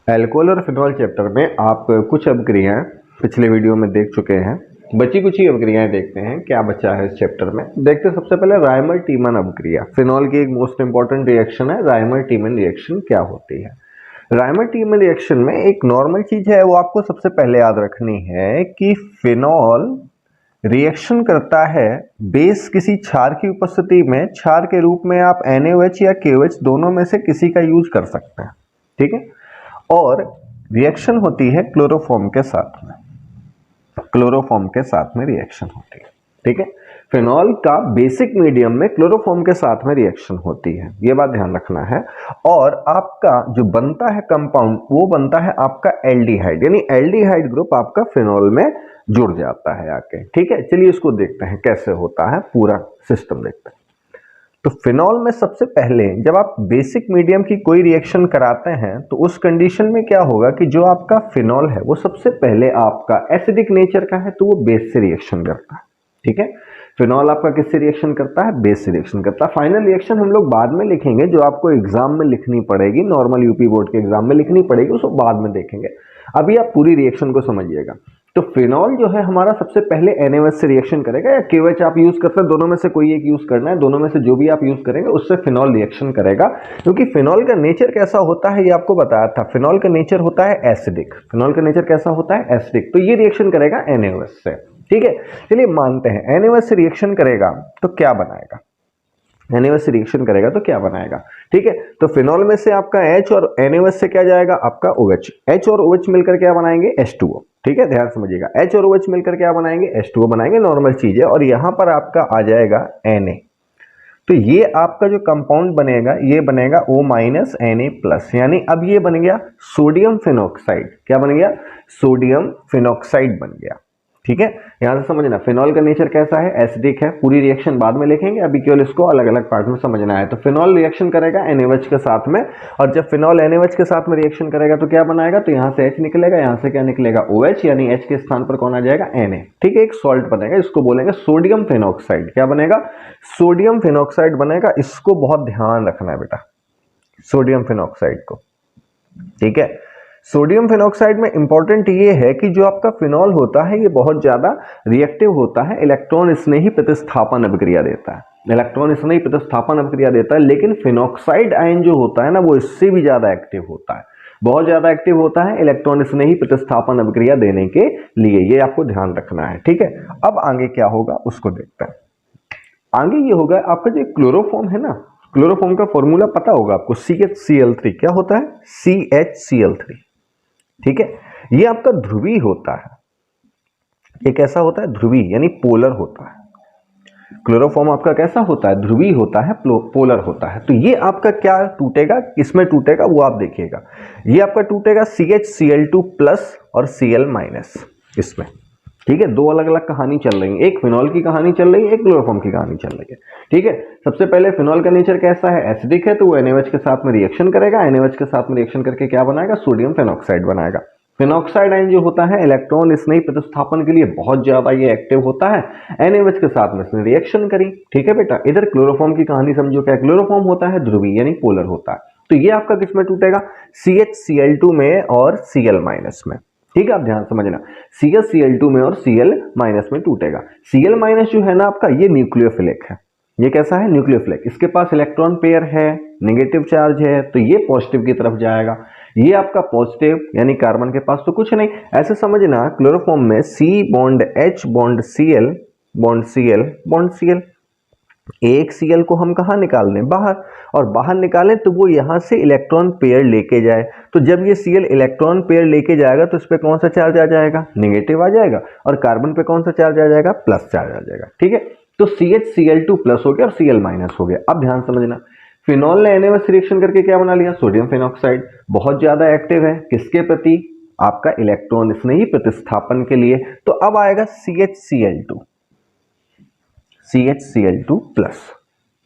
Alcohol और phenol chapter में आप कुछ अभिक्रियाएं पिछले वीडियो में देख चुके हैं। बची कुछ ही अभिक्रियाएं देखते हैं क्या बचा है इस चैप्टर में। देखते हैं सबसे पहले रायमर टीमन अभिक्रिया। फिनॉल की एक मोस्ट इंपॉर्टेंट रिएक्शन है रायमर टीमन रिएक्शन। क्या होती है रायमर टीमन रिएक्शन में? एक नॉर्मल चीज है वो आपको सबसे पहले याद रखनी है कि फिनॉल रिएक्शन करता है बेस किसी क्षार की उपस्थिति में। क्षार के रूप में आप NaOH या KOH दोनों में से किसी का यूज कर सकते हैं, ठीक है। और रिएक्शन होती है क्लोरोफॉर्म के साथ में, क्लोरोफॉर्म के साथ में रिएक्शन होती है, ठीक है। फिनॉल का बेसिक मीडियम में क्लोरोफॉर्म के साथ में रिएक्शन होती है, ये बात ध्यान रखना है। और आपका जो बनता है कंपाउंड वो बनता है आपका एल्डिहाइड, यानी एल्डिहाइड ग्रुप आपका फिनॉल में जुड़ जाता है आके, ठीक है। चलिए इसको देखते हैं कैसे होता है, पूरा सिस्टम देखते हैं। तो फिनॉल में सबसे पहले जब आप बेसिक मीडियम की कोई रिएक्शन कराते हैं तो उस कंडीशन में क्या होगा कि जो आपका फिनॉल है वो सबसे पहले आपका एसिडिक नेचर का है तो वो बेस से रिएक्शन करता है, ठीक है। फिनॉल आपका किससे रिएक्शन करता है? बेस से रिएक्शन करता है। फाइनल रिएक्शन हम लोग बाद में लिखेंगे, जो आपको एग्जाम में लिखनी पड़ेगी, नॉर्मल यूपी बोर्ड के एग्जाम में लिखनी पड़ेगी, उसको बाद में देखेंगे। अभी आप पूरी रिएक्शन को समझिएगा। तो फिनॉल जो है हमारा सबसे पहले NaOH से रिएक्शन करेगा, या KOH आप यूज करते हैं, दोनों में से कोई एक यूज करना है, दोनों में से जो भी आप यूज करेंगे उससे फिनॉल रिएक्शन करेगा। क्योंकि फिनॉल का नेचर कैसा होता है ये आपको बताया था, फिनॉल का नेचर होता है एसिडिक। फिनॉल का नेचर कैसा होता है? एसिडिक। तो ये रिएक्शन करेगा NaOH से, ठीक है। चलिए मानते हैं NaOH से रिएक्शन करेगा तो क्या बनाएगा, NaOH से रिएक्शन करेगा तो क्या बनाएगा, ठीक है। तो फिनॉल में से आपका H और NaOH से क्या जाएगा? आपका OH। H और OH मिलकर क्या बनाएंगे? H2O, ठीक है। ध्यान समझिएगा, H और OH मिलकर क्या बनाएंगे? H2O बनाएंगे, नॉर्मल चीज है। और यहां पर आपका आ जाएगा Na। तो ये आपका जो कंपाउंड बनेगा ये बनेगा O माइनस Na+, यानी अब ये बन गया सोडियम फिनॉक्साइड। क्या बन गया? सोडियम फिनॉक्साइड बन गया, ठीक है। यहां से समझना फिनॉल का नेचर कैसा है? एसिडिक है। पूरी रिएक्शन बाद में लिखेंगे, अभी केवल इसको अलग अलग पार्ट में समझना है। तो फिनॉल रिएक्शन करेगा NaOH के साथ में, और जब फिनॉल NaOH के साथ में रिएक्शन करेगा तो क्या बनाएगा? तो यहां से H निकलेगा, यहां से क्या निकलेगा? OH, यानी H के स्थान पर कौन आ जाएगा? Na, ठीक है। एक सॉल्ट बनेगा, इसको बोलेंगे सोडियम फिनॉक्साइड। क्या बनेगा? सोडियम फिनॉक्साइड बनेगा। इसको बहुत ध्यान रखना है बेटा, सोडियम फिनॉक्साइड को, ठीक है। सोडियम फिनॉक्साइड में इंपॉर्टेंट ये है कि जो आपका फिनॉल होता है ये बहुत ज्यादा रिएक्टिव होता है, इलेक्ट्रॉन स्नेही प्रतिस्थापन अभिक्रिया देता है, इलेक्ट्रॉन स्नेही प्रतिस्थापन अभिक्रिया देता है। लेकिन फिनॉक्साइड आयन जो होता है ना वो इससे भी ज्यादा एक्टिव होता है, बहुत ज्यादा एक्टिव होता है इलेक्ट्रॉन स्नेही प्रतिस्थापन अभिक्रिया देने के लिए, ये आपको ध्यान रखना है, ठीक है। अब आगे क्या होगा उसको देखते हैं। आगे ये होगा आपका जो क्लोरोफॉर्म है ना, क्लोरोफॉर्म का फॉर्मूला पता होगा आपको, CHCl3। क्या होता है? CHCl3, ठीक है। ये आपका ध्रुवी होता है, ये कैसा होता है? ध्रुवी, यानी पोलर होता है। क्लोरोफॉर्म आपका कैसा होता है? ध्रुवी होता है, पोलर होता है। तो ये आपका क्या टूटेगा, किसमें टूटेगा वो आप देखिएगा। ये आपका टूटेगा CHCl2+ और Cl- इसमें, ठीक है। दो अलग अलग कहानी चल रही है, एक फिनॉल की कहानी चल रही है, एक क्लोरोफॉर्म की कहानी चल रही है, ठीक है। सबसे पहले फिनॉल का नेचर कैसा है? एसिडिक है, तो वो NaOH के साथ में रिएक्शन करेगा, NaOH के साथ में रिएक्शन करके क्या बनाएगा? सोडियम फिनॉक्साइड बनाएगा। फिनॉक्साइड आयन जो होता है इलेक्ट्रॉन स्नेही प्रतिस्थापन के लिए बहुत ज्यादा ये एक्टिव होता है, NaOH के साथ में इसने रिएक्शन करी, ठीक है बेटा। इधर क्लोरोफॉर्म की कहानी समझो, क्या क्लोरोफॉर्म होता है? ध्रुवी, यानी पोलर होता है। तो ये आपका किस में टूटेगा? CHCl2 में और Cl- में, ठीक है। आप ध्यान समझना, CHCl2 में और Cl- में टूटेगा। Cl- जो है ना आपका, ये न्यूक्लियोफिलिक है। ये कैसा है? न्यूक्लियोफिलिक। इसके पास इलेक्ट्रॉन पेयर है, नेगेटिव चार्ज है, तो ये पॉजिटिव की तरफ जाएगा। ये आपका पॉजिटिव, यानी कार्बन के पास तो कुछ नहीं। ऐसे समझना क्लोरोफॉर्म में C bond H bond Cl bond Cl bond Cl, एक Cl को हम कहाँ निकाल लें? बाहर, और बाहर निकालें तो वो यहां से इलेक्ट्रॉन पेयर लेके जाए। तो जब ये Cl इलेक्ट्रॉन पेयर लेके जाएगा तो इस पे कौन सा चार्ज आ जाएगा? नेगेटिव आ जाएगा। और कार्बन पे कौन सा चार्ज आ जाएगा? प्लस चार्ज आ जाएगा, ठीक है। तो CHCl2+ हो गया और Cl- हो गया। अब ध्यान समझना, फिनॉल ने NaOH रिएक्शन करके क्या बना लिया? Sodium phenoxide. बहुत ज्यादा एक्टिव है किसके प्रति? आपका इलेक्ट्रॉन स्नेही प्रतिस्थापन के लिए। तो अब आएगा CHCl2, CHCl2+,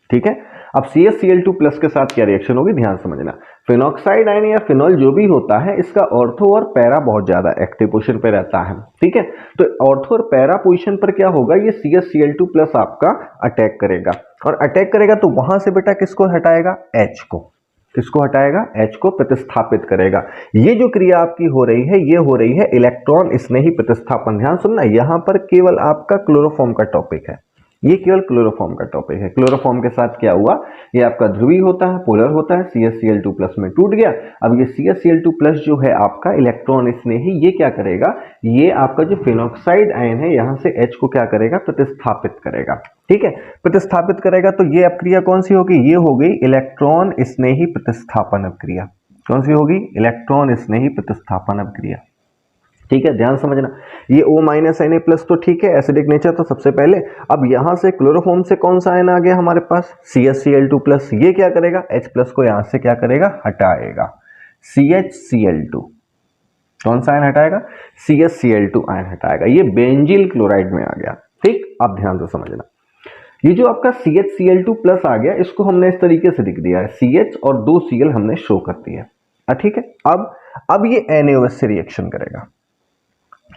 ठीक है। अब CHCl2+ के साथ क्या रिएक्शन होगी? ध्यान समझना, फिनॉक्साइड आयन या फिनॉल जो भी होता है इसका ऑर्थो और पैरा बहुत ज्यादा एक्टिव पोजीशन पे रहता है, ठीक है। तो ऑर्थो और पैरा पोजीशन पर क्या होगा? ये CHCl2+ आपका अटैक करेगा, और अटैक करेगा तो वहां से बेटा किसको हटाएगा? H को, किसको हटाएगा? H को प्रतिस्थापित करेगा। ये जो क्रिया आपकी हो रही है ये हो रही है इलेक्ट्रॉन स्नेही प्रतिस्थापन। ध्यान सुनना, यहां पर केवल आपका क्लोरोफॉर्म का टॉपिक है, ये केवल क्लोरोफॉर्म का टॉपिक है। क्लोरोफॉर्म के साथ क्या हुआ, ये आपका ध्रुवीय होता है, पोलर होता है, CH Cl2 में टूट गया। अब ये CH Cl2 जो है आपका इलेक्ट्रॉन स्नेही, ये क्या करेगा, ये आपका जो फिनॉक्साइड आयन है यहां से H को क्या करेगा, प्रतिस्थापित करेगा। ठीक है, प्रतिस्थापित करेगा तो ये अपक्रिया कौन सी होगी, ये हो गई इलेक्ट्रॉन स्नेही प्रतिस्थापन अपक्रिया। कौन सी होगी? इलेक्ट्रॉन स्नेही प्रतिस्थापन अपक्रिया। ठीक है, ध्यान समझना, ये O- Na+ तो ठीक है, एसिडिक नेचर तो सबसे पहले। अब यहां से क्लोरोफॉर्म से कौन सा आयन आ गया हमारे पास, CHCl2+, ये क्या करेगा, H+ को यहां से क्या करेगा, हटाएगा, CHCl2। कौन सा आयन हटाएगा? CHCl2 आयन हटाएगा, ये बेंजील क्लोराइड में आ गया। ठीक, अब ध्यान से समझना, ये जो आपका CHCl2+ आ गया, इसको हमने इस तरीके से लिख दिया है, CH और 2 Cl हमने शो कर दिया है। ठीक है, अब ये NaOH से रिएक्शन करेगा।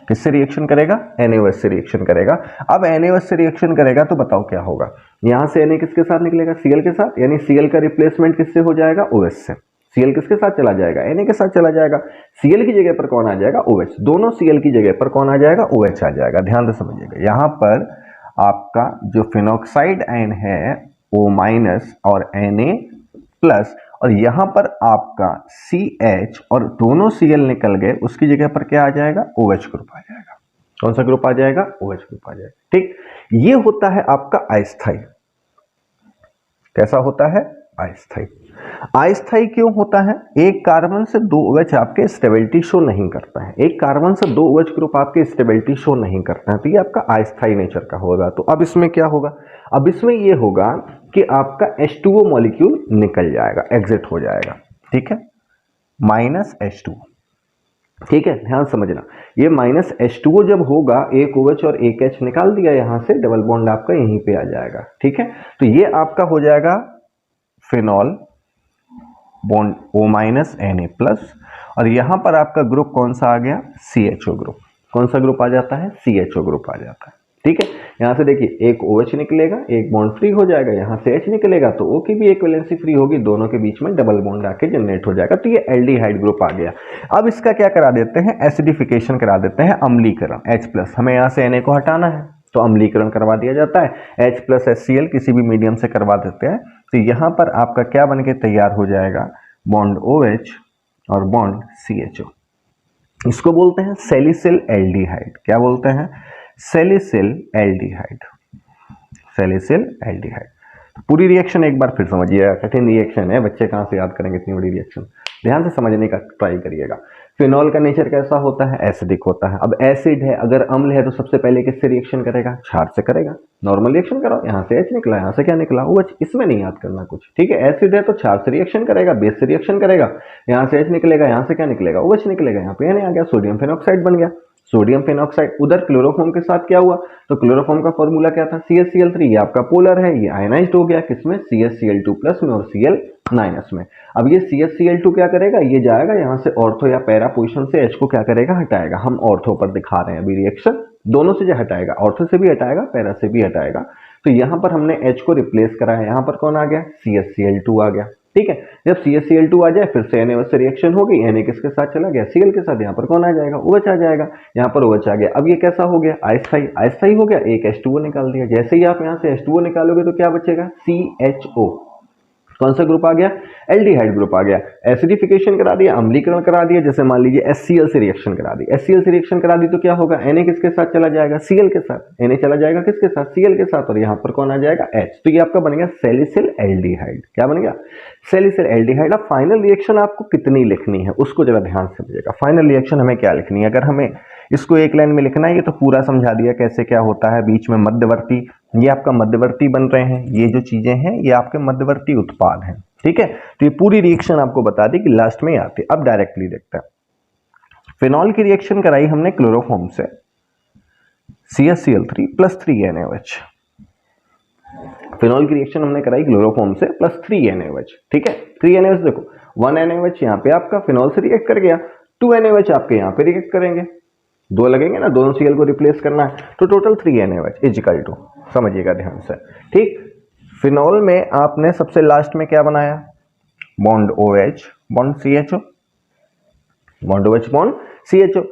किससे रिएक्शन करेगा? NaOH से रिएक्शन करेगा। अब NaOH से रिएक्शन करेगा तो बताओ क्या होगा, यहां से Na किसके साथ निकलेगा, Cl के साथ, यानी Cl का रिप्लेसमेंट किससे हो जाएगा, OH से। Cl किसके साथ चला जाएगा, Na के साथ चला जाएगा। Cl की जगह पर कौन आ जाएगा, OH। दोनों Cl की जगह पर कौन आ जाएगा, OH आ जाएगा। ध्यान से समझिएगा, यहां पर आपका जो फिनॉक्साइड आयन है O- और Na+, और यहां पर आपका CH और दोनों Cl निकल गए, उसकी जगह पर क्या आ जाएगा, OH ग्रुप आ जाएगा। कौन सा ग्रुप आ जाएगा, OH ग्रुप आ जाएगा। ठीक, ये होता है आपका अस्थाई। कैसा होता है, अस्थाई। अस्थाई क्यों होता है? एक कार्बन से 2 OH आपके स्टेबिलिटी शो नहीं करता है, एक कार्बन से 2 OH ग्रुप आपके स्टेबिलिटी शो नहीं करता है, तो ये आपका अस्थाई नेचर का होगा। तो अब इसमें क्या होगा, अब इसमें ये होगा कि आपका H2O मॉलिक्यूल निकल जाएगा, एग्जिट हो जाएगा। ठीक है, -H2O। ठीक है, ध्यान समझना, ये -H2O जब होगा, एक OH और एक H निकाल दिया यहां से, डबल बॉन्ड आपका यहीं पे आ जाएगा। ठीक है, तो ये आपका हो जाएगा फिनॉल बॉन्ड O- Na+, और यहां पर आपका ग्रुप कौन सा आ गया, CHO ग्रुप। कौन सा ग्रुप आ जाता है, CHO ग्रुप आ जाता है। ठीक है, यहां से देखिए, एक OH निकलेगा, एक बॉन्ड फ्री हो जाएगा, यहां से H निकलेगा तो O की भी एक वैलेंसी फ्री होगी, दोनों के बीच में डबल बॉन्ड आके जनरेट हो जाएगा, तो ये एल्डिहाइड ग्रुप आ गया। अब इसका क्या करा देते हैं, एसिडिफिकेशन करा देते हैं, अम्लीकरण। H+, हमें यहां से Na को हटाना है तो अम्लीकरण करवा दिया जाता है, H+ HCl किसी भी मीडियम से करवा देते हैं, तो यहां पर आपका क्या बन के तैयार हो जाएगा, बॉन्ड OH और बॉन्ड CHO। इसको बोलते हैं सैलिसिल एल्डिहाइड। क्या बोलते हैं, सैलिसिल एल्डिहाइड, सैलिसिल एल्डिहाइड। तो पूरी रिएक्शन एक बार फिर समझिएगा, कठिन रिएक्शन है, बच्चे कहां से याद करेंगे इतनी बड़ी रिएक्शन, ध्यान से समझने का ट्राई करिएगा। फिनॉल का नेचर कैसा होता है, एसिडिक होता है। अब एसिड है, अगर अम्ल है तो सबसे पहले किससे रिएक्शन करेगा, क्षार से करेगा। नॉर्मल रिएक्शन करो, यहाँ से H निकला, यहाँ से क्या निकला, OH। इसमें नहीं याद करना कुछ। ठीक है, एसिड है तो क्षार से रिएक्शन करेगा, बेस से रिएक्शन करेगा, यहाँ से H निकलेगा, यहाँ से क्या निकलेगा, OH निकलेगा, यहाँ पे Na आ गया, सोडियम फेनॉक्साइड बन गया। सोडियम फेनॉक्साइड उधर क्लोरोफॉर्म के साथ क्या हुआ, तो क्लोरोफॉर्म का फॉर्मूला क्या था, CHCl3, ये आपका पोलर है, ये आयनाइज्ड हो गया किसमें, CHCl2+ में और Cl- में। अब ये CHCl2 क्या करेगा, ये जाएगा यहाँ से ऑर्थो या पैरा पोजीशन से H को क्या करेगा, हटाएगा। हम ऑर्थो पर दिखा रहे हैं अभी रिएक्शन, दोनों से जो हटाएगा, ऑर्थो से भी हटाएगा, पैरा से भी हटाएगा। तो यहाँ पर हमने H को रिप्लेस करा है, यहाँ पर कौन आ गया, CHCl2 आ गया। ठीक है, जब CHCl2 आ जाए फिर से Na से रिएक्शन होगी, Na किसके साथ चला गया, Cl के साथ, यहाँ पर कौन आ जाएगा, OH आ जाएगा, यहाँ पर OH आ गया। अब ये कैसा हो गया, अस्थाई, अस्थाई हो गया, एक H2O निकाल दिया। जैसे ही आप यहाँ से H2O निकालोगे तो क्या बचेगा, CHO। कौन सा ग्रुप आ गया, एल्डिहाइड ग्रुप आ गया। एसिडिफिकेशन करा दिया, अम्लीकरण करा दिया, जैसे मान लीजिए HCl से रिएक्शन करा दी, HCl से रिएक्शन करा दी तो क्या होगा, Na किसके साथ चला जाएगा, Cl के साथ, Na चला जाएगा किसके साथ, Cl के साथ, और यहाँ पर कौन आ जाएगा, H। तो ये आपका बन गया सैलिसिल एल्डिहाइड। क्या बन गया, सैलिसिल एल्डिहाइड। अब फाइनल रिएक्शन आपको कितनी लिखनी है उसको जरा ध्यान से समझिएगा। फाइनल रिएक्शन हमें क्या लिखनी है, अगर हमें इसको एक लाइन में लिखना है, ये तो पूरा समझा दिया कैसे क्या होता है। बीच में मध्यवर्ती, ये आपका मध्यवर्ती बन रहे हैं, ये जो चीजें हैं ये आपके मध्यवर्ती उत्पाद हैं। ठीक है, तो ये पूरी रिएक्शन आपको बता दी कि लास्ट में आती है। अब डायरेक्टली देखते हैं, फिनॉल की रिएक्शन कराई हमने क्लोरोफॉर्म से, CHCl3 + 3NaOH। फिनॉल की रिएक्शन हमने कराई क्लोरोफॉर्म से प्लस 3NaOH। ठीक है, 3NaOH देखो, 1NaOH यहाँ पे आपका फिनॉल से रिएक्ट कर गया, 2NaOH आपके यहाँ पे रिएक्ट करेंगे, दो लगेंगे ना, दोनों Cl को रिप्लेस करना है, तो टोटल 3NaOH इक्वल टू, समझिएगा ध्यान से। ठीक, फिनॉल में आपने सबसे लास्ट में क्या बनाया, bond OH bond CHO, bond OH bond CHO।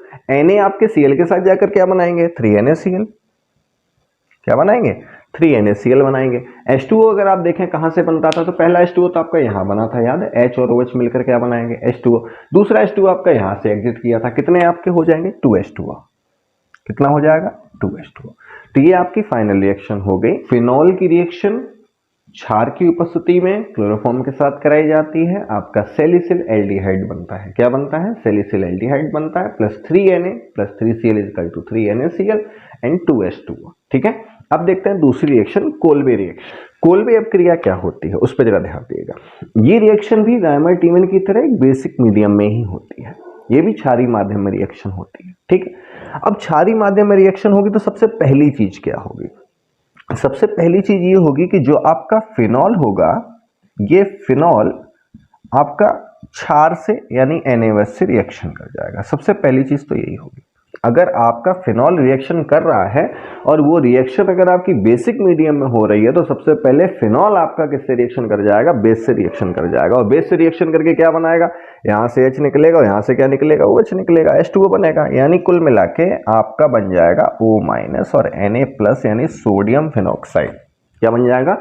Na आपके Cl के साथ जाकर क्या बनाएंगे, 3NaCl। क्या बनाएंगे, 3NaCl बनाएंगे। H2O अगर आप देखें कहां से बनता था, तो पहला H2O तो आपका यहां बना था, याद है, H और OH मिलकर क्या बनाएंगे, H2O। दूसरा H2O आपका यहां से एग्जिट किया था, कितने आपके हो जाएंगे, 2H2O। कितना हो जाएगा, 2H2O। तो ये आपकी फाइनल रिएक्शन हो गई। फिनॉल की रिएक्शन क्षार की उपस्थिति में क्लोरोफॉर्म के साथ कराई जाती है, आपका सैलिसिल एल्डिहाइड बनता है। क्या बनता है, सैलिसिल एल्डिहाइड बनता है, plus 3Na plus 3Cl equal to 3NaCl and 2H2O। ठीक है, अब देखते हैं दूसरी रिएक्शन, कोल्बे रिएक्शन। कोल्बे अपक्रिया क्या होती है, उस पर जरा ध्यान दिएगा। ये रिएक्शन भी रायमर टीमन की तरह एक बेसिक मीडियम में ही होती है, ये भी क्षारीय माध्यम में रिएक्शन होती है। ठीक है, अब क्षारीय माध्यम में रिएक्शन होगी तो सबसे पहली चीज क्या होगी, सबसे पहली चीज ये होगी कि जो आपका फिनॉल होगा, ये फिनॉल आपका क्षार से यानी NaOH से रिएक्शन कर जाएगा। सबसे पहली चीज तो यही होगी। अगर आपका फिनॉल रिएक्शन कर रहा है और वो रिएक्शन अगर आपकी बेसिक मीडियम में हो रही है, तो सबसे पहले फिनॉल आपका किससे रिएक्शन कर जाएगा, बेस से रिएक्शन कर जाएगा। और बेस से रिएक्शन करके क्या बनाएगा, यहां से H निकलेगा और यहां से क्या निकलेगा, OH निकलेगा, H2O बनेगा। यानी कुल मिला के आपका बन जाएगा O- और Na+ यानी सोडियम फिनॉक्साइड। क्या बन जाएगा,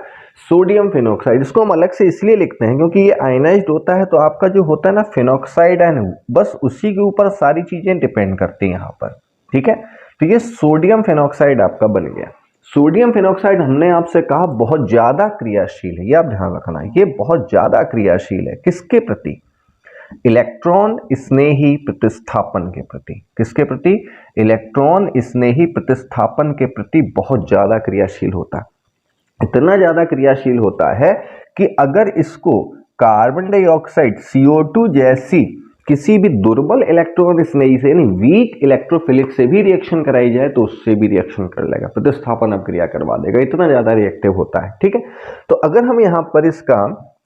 सोडियम फिनॉक्साइड। इसको हम अलग से इसलिए लिखते हैं क्योंकि ये आयनाइज्ड होता है, तो आपका जो होता है ना फिनॉक्साइड है, बस उसी के ऊपर सारी चीजें डिपेंड करती हैं यहाँ पर। ठीक है, तो ये सोडियम फिनॉक्साइड आपका बन गया। सोडियम फिनॉक्साइड हमने आपसे कहा बहुत ज्यादा क्रियाशील है, ये आप ध्यान रखना, ये बहुत ज्यादा क्रियाशील है। किसके प्रति, इलेक्ट्रॉन स्नेही प्रतिस्थापन के प्रति। किसके प्रति, इलेक्ट्रॉन स्नेही प्रतिस्थापन के प्रति बहुत ज्यादा क्रियाशील होता है। इतना ज्यादा क्रियाशील होता है कि अगर इसको कार्बन डाइऑक्साइड CO2 जैसी किसी भी दुर्बल इलेक्ट्रॉन स्नेही से यानी वीक इलेक्ट्रोफिलिक से भी रिएक्शन कराई जाए तो उससे भी रिएक्शन कर लेगा, प्रतिस्थापन अपक्रिया करवा देगा, इतना ज्यादा रिएक्टिव होता है। ठीक है, तो अगर हम यहां पर इसका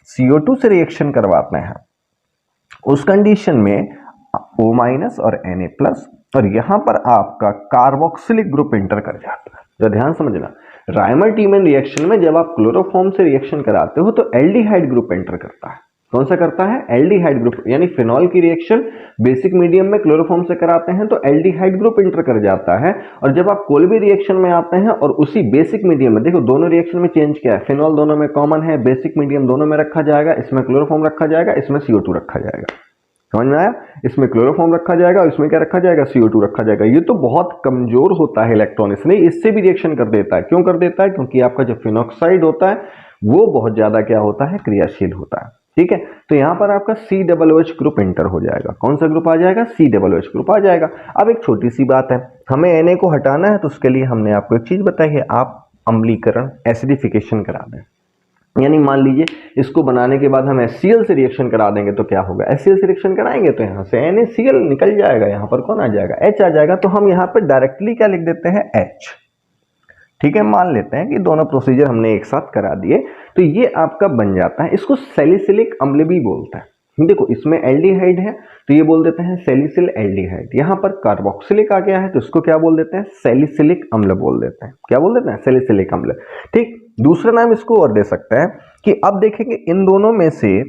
CO2 से रिएक्शन करवाते हैं, उस कंडीशन में O- और Na+, और यहां पर आपका कार्बोक्सिलिक ग्रुप एंटर कर जाता है। तो ध्यान समझना, रायमर टीमन रिएक्शन में जब आप क्लोरोफॉर्म से रिएक्शन कराते हो तो एल्डिहाइड ग्रुप एंटर करता है। कौन सा करता है, एल्डिहाइड ग्रुप। यानी फिनॉल की रिएक्शन बेसिक मीडियम में क्लोरोफॉर्म से कराते हैं तो एल्डिहाइड ग्रुप एंटर कर जाता है। और जब आप कोल्बे रिएक्शन में आते हैं और उसी बेसिक मीडियम में, देखो दोनों रिएक्शन में चेंज क्या है, फिनॉल दोनों में कॉमन है, बेसिक मीडियम दोनों में रखा जाएगा, इसमें क्लोरोफॉर्म रखा जाएगा, इसमें CO2 रखा जाएगा। समझ में आया, इसमें क्लोरोफॉर्म रखा जाएगा और इसमें क्या रखा जाएगा, CO2 रखा जाएगा। ये तो बहुत कमजोर होता है इलेक्ट्रॉन, इसलिए इससे भी रिएक्शन कर देता है। क्यों कर देता है, क्योंकि आपका जो फिनॉक्साइड होता है वो बहुत ज्यादा क्या होता है, क्रियाशील होता है। ठीक है, तो यहां पर आपका COOH ग्रुप एंटर हो जाएगा। कौन सा ग्रुप आ जाएगा, COOH ग्रुप आ जाएगा। अब एक छोटी सी बात है, हमें Na को हटाना है, तो उसके लिए हमने आपको एक चीज बताई है, आप अम्लीकरण एसिडिफिकेशन करा दें। यानी मान लीजिए इसको बनाने के बाद हम HCl से रिएक्शन करा देंगे तो क्या होगा, HCl से रिएक्शन कराएंगे तो यहाँ से NaCl निकल जाएगा, यहाँ पर कौन आ जाएगा, H आ जाएगा। तो हम यहाँ पर डायरेक्टली क्या लिख देते हैं, H। ठीक है, मान लेते हैं कि दोनों प्रोसीजर हमने एक साथ करा दिए, तो ये आपका बन जाता है। इसको सैलिसिलिक अम्ल भी बोलते हैं। देखो इसमें एल्डिहाइड है तो ये बोल देते हैं सैलिसिल एल्डिहाइड। यहाँ पर कार्बोक्सिलिक आ गया है तो इसको क्या बोल देते हैं, सैलिसिलिक अम्ल बोल देते हैं। क्या बोल देते हैं, सैलिसिलिक अम्ल। ठीक, दूसरा नाम इसको और दे सकते हैं कि अब देखेंगे इन दोनों में से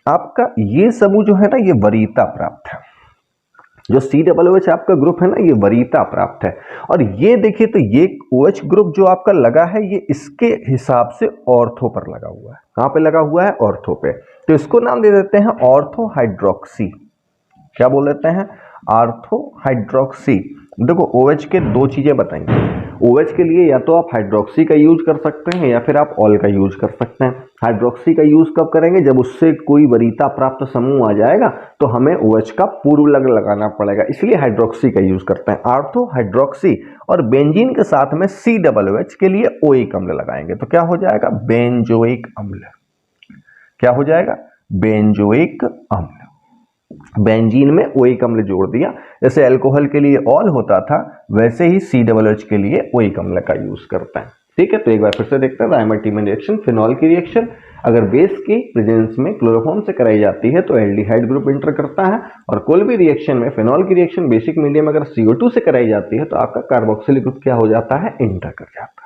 आपका ये समूह जो है ना, ये वरीयता प्राप्त है। जो COOH आपका ग्रुप है ना, ये वरीयता प्राप्त है। और ये देखिए तो ये OH ग्रुप जो आपका लगा है, ये इसके हिसाब से ऑर्थो पर लगा हुआ है। कहां पे लगा हुआ है, ऑर्थो पे। तो इसको नाम दे देते हैं ऑर्थो हाइड्रोक्सी। क्या बोल देते हैं, ऑर्थो हाइड्रोक्सी। देखो OH के दो चीजें बताएंगे। OH के लिए या तो आप हाइड्रोक्सी का यूज कर सकते हैं या फिर आप ऑल का यूज कर सकते हैं। हाइड्रोक्सी का यूज कब करेंगे, जब उससे कोई वरीयता प्राप्त समूह आ जाएगा तो हमें OH का पूर्व लग लगाना पड़ेगा, इसलिए हाइड्रोक्सी का यूज करते हैं। ऑर्थो हाइड्रोक्सी और बेंजीन के साथ में COOH के लिए ओइक अम्ल लगाएंगे तो क्या हो जाएगा, बेंजोइक अम्ल। क्या हो जाएगा, बेंजोइक अम्ल। बेंजीन में ओइक अम्ल जोड़ दिया, जैसे अल्कोहल के लिए ऑल होता था वैसे ही COOH के लिए ओइक अम्ल का यूज करते हैं। ठीक है, तो एक बार फिर से देखते हैं रायमर टीमन रिएक्शन। फिनॉल की रिएक्शन अगर बेस की प्रेजेंस में क्लोरोफॉर्म से कराई जाती है तो एल्डिहाइड ग्रुप एंटर करता है, और कोल्बे रिएक्शन में फिनॉल की रिएक्शन बेसिक मीडियम अगर CO2 से कराई जाती है तो आपका कार्बोक्सिलिक ग्रुप क्या हो जाता है, एंटर कर जाता है।